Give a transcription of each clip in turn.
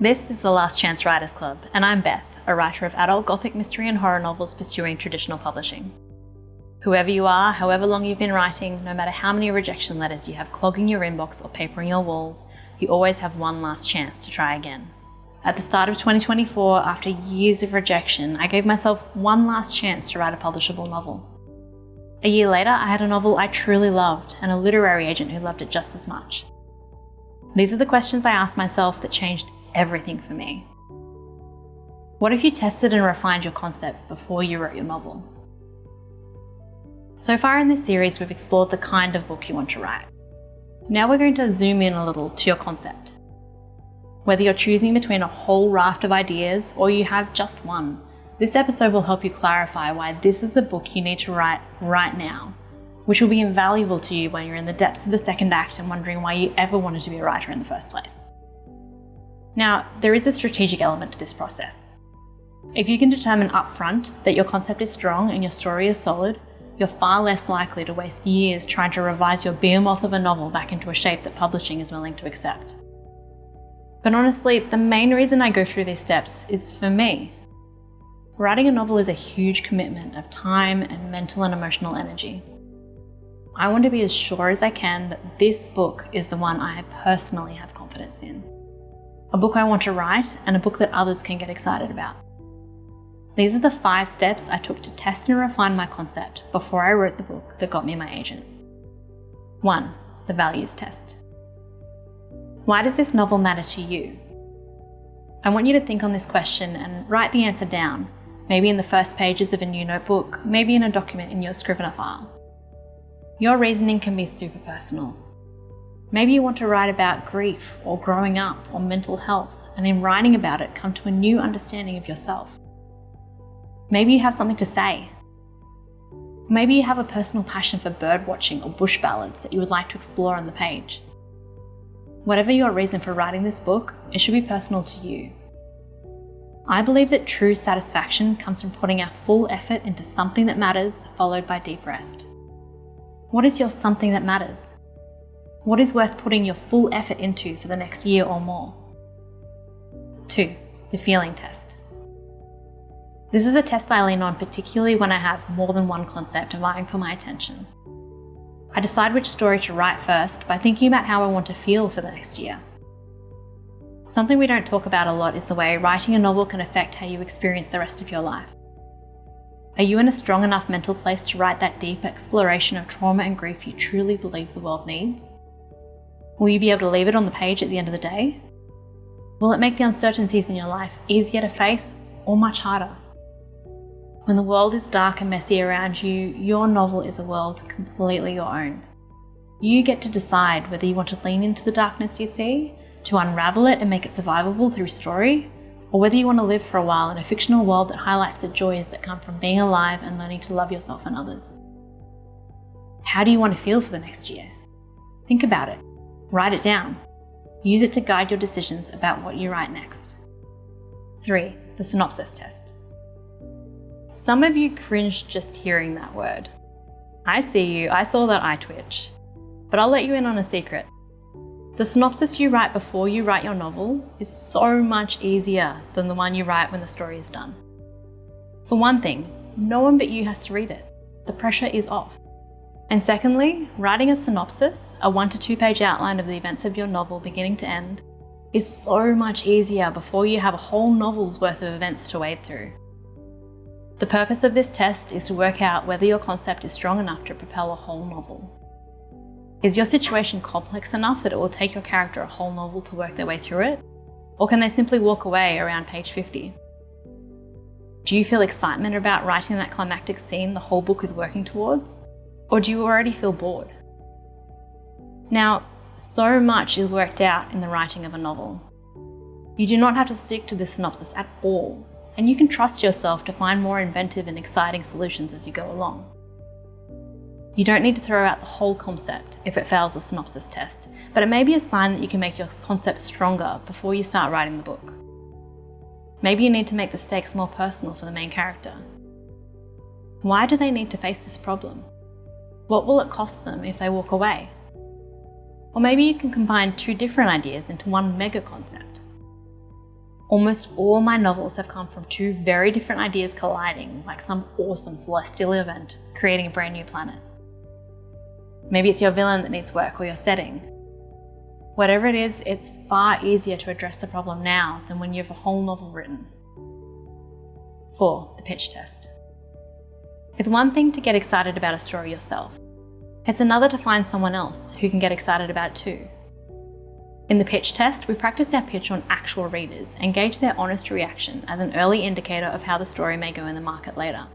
This is the Last Chance Writers Club, and I'm Beth, a writer of adult gothic mystery and horror novels pursuing traditional publishing. Whoever you are, however long you've been writing, no matter how many rejection letters you have clogging your inbox or papering your walls, you always have one last chance to try again. At the start of 2024, after years of rejection, I gave myself one last chance to write a publishable novel. A year later, I had a novel I truly loved and a literary agent who loved it just as much. These are the questions I asked myself that changed everything for me. What if you tested and refined your concept before you wrote your novel? So far in this series, we've explored the kind of book you want to write. Now we're going to zoom in a little to your concept. Whether you're choosing between a whole raft of ideas or you have just one, this episode will help you clarify why this is the book you need to write right now, which will be invaluable to you when you're in the depths of the second act and wondering why you ever wanted to be a writer in the first place. Now, there is a strategic element to this process. If you can determine upfront that your concept is strong and your story is solid, you're far less likely to waste years trying to revise your behemoth of a novel back into a shape that publishing is willing to accept. But honestly, the main reason I go through these steps is for me. Writing a novel is a huge commitment of time and mental and emotional energy. I want to be as sure as I can that this book is the one I personally have confidence in. A book I want to write, and a book that others can get excited about. These are the 5 steps I took to test and refine my concept before I wrote the book that got me my agent. 1. The values test. Why does this novel matter to you? I want you to think on this question and write the answer down, maybe in the first pages of a new notebook, maybe in a document in your Scrivener file. Your reasoning can be super personal. Maybe you want to write about grief or growing up or mental health, and in writing about it, come to a new understanding of yourself. Maybe you have something to say. Maybe you have a personal passion for bird watching or bush ballads that you would like to explore on the page. Whatever your reason for writing this book, it should be personal to you. I believe that true satisfaction comes from putting our full effort into something that matters, followed by deep rest. What is your something that matters? What is worth putting your full effort into for the next year or more? 2. The feeling test. This is a test I lean on particularly when I have more than one concept vying for my attention. I decide which story to write first by thinking about how I want to feel for the next year. Something we don't talk about a lot is the way writing a novel can affect how you experience the rest of your life. Are you in a strong enough mental place to write that deep exploration of trauma and grief you truly believe the world needs? Will you be able to leave it on the page at the end of the day? Will it make the uncertainties in your life easier to face or much harder? When the world is dark and messy around you, your novel is a world completely your own. You get to decide whether you want to lean into the darkness you see, to unravel it and make it survivable through story, or whether you want to live for a while in a fictional world that highlights the joys that come from being alive and learning to love yourself and others. How do you want to feel for the next year? Think about it. Write it down. Use it to guide your decisions about what you write next. 3. The synopsis test. Some of you cringed just hearing that word. I see you, I saw that eye twitch. But I'll let you in on a secret. The synopsis you write before you write your novel is so much easier than the one you write when the story is done. For one thing, no one but you has to read it. The pressure is off. And secondly, writing a synopsis, a 1 to 2 page outline of the events of your novel beginning to end, is so much easier before you have a whole novel's worth of events to wade through. The purpose of this test is to work out whether your concept is strong enough to propel a whole novel. Is your situation complex enough that it will take your character a whole novel to work their way through it? Or can they simply walk away around page 50? Do you feel excitement about writing that climactic scene the whole book is working towards? Or do you already feel bored? Now, so much is worked out in the writing of a novel. You do not have to stick to this synopsis at all, and you can trust yourself to find more inventive and exciting solutions as you go along. You don't need to throw out the whole concept if it fails the synopsis test, but it may be a sign that you can make your concept stronger before you start writing the book. Maybe you need to make the stakes more personal for the main character. Why do they need to face this problem? What will it cost them if they walk away? Or maybe you can combine 2 different ideas into one mega concept. Almost all my novels have come from two very different ideas colliding, like some awesome celestial event, creating a brand new planet. Maybe it's your villain that needs work or your setting. Whatever it is, it's far easier to address the problem now than when you have a whole novel written. 4. The pitch test. It's one thing to get excited about a story yourself. It's another to find someone else who can get excited about it too. In the pitch test, we practice our pitch on actual readers and gauge their honest reaction as an early indicator of how the story may go in the market later.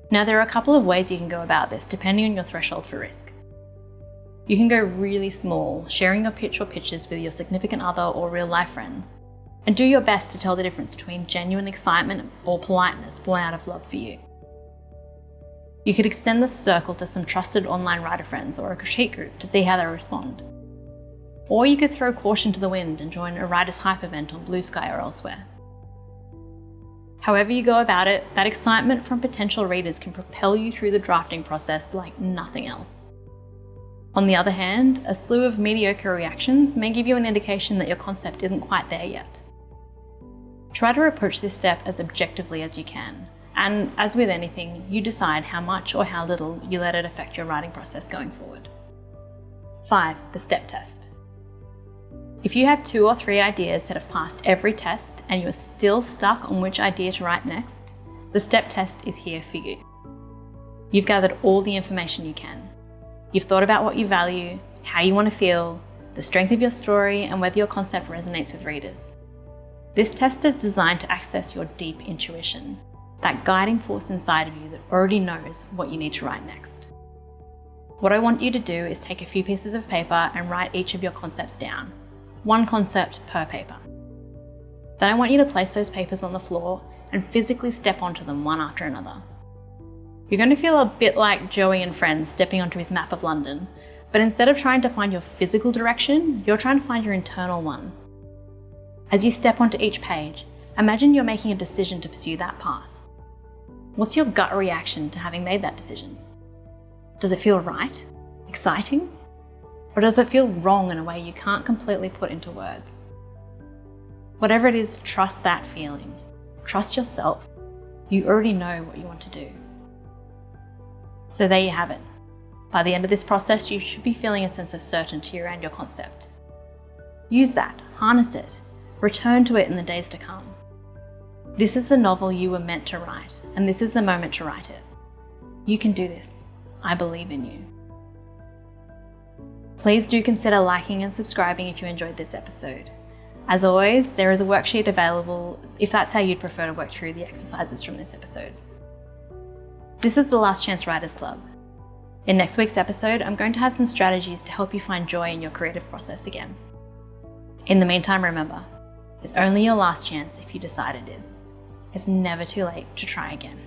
Now, there are a couple of ways you can go about this depending on your threshold for risk. You can go really small, sharing your pitch or pitches with your significant other or real-life friends, and do your best to tell the difference between genuine excitement or politeness born out of love for you. You could extend this circle to some trusted online writer friends or a critique group to see how they respond. Or you could throw caution to the wind and join a writer's hype event on Blue Sky or elsewhere. However you go about it, that excitement from potential readers can propel you through the drafting process like nothing else. On the other hand, a slew of mediocre reactions may give you an indication that your concept isn't quite there yet. Try to approach this step as objectively as you can, and as with anything, you decide how much or how little you let it affect your writing process going forward. 5. The step test. If you have 2 or 3 ideas that have passed every test and you are still stuck on which idea to write next, the step test is here for you. You've gathered all the information you can. You've thought about what you value, how you want to feel, the strength of your story, and whether your concept resonates with readers. This test is designed to access your deep intuition, that guiding force inside of you that already knows what you need to write next. What I want you to do is take a few pieces of paper and write each of your concepts down. 1 concept per paper. Then I want you to place those papers on the floor and physically step onto them one after another. You're going to feel a bit like Joey and Friends stepping onto his map of London, but instead of trying to find your physical direction, you're trying to find your internal one. As you step onto each page, imagine you're making a decision to pursue that path. What's your gut reaction to having made that decision? Does it feel right? Exciting? Or does it feel wrong in a way you can't completely put into words? Whatever it is, trust that feeling. Trust yourself. You already know what you want to do. So there you have it. By the end of this process, you should be feeling a sense of certainty around your concept. Use that, harness it, return to it in the days to come. This is the novel you were meant to write, and this is the moment to write it. You can do this. I believe in you. Please do consider liking and subscribing if you enjoyed this episode. As always, there is a worksheet available if that's how you'd prefer to work through the exercises from this episode. This is the Last Chance Writers Club. In next week's episode, I'm going to have some strategies to help you find joy in your creative process again. In the meantime, remember, it's only your last chance if you decide it is. It's never too late to try again.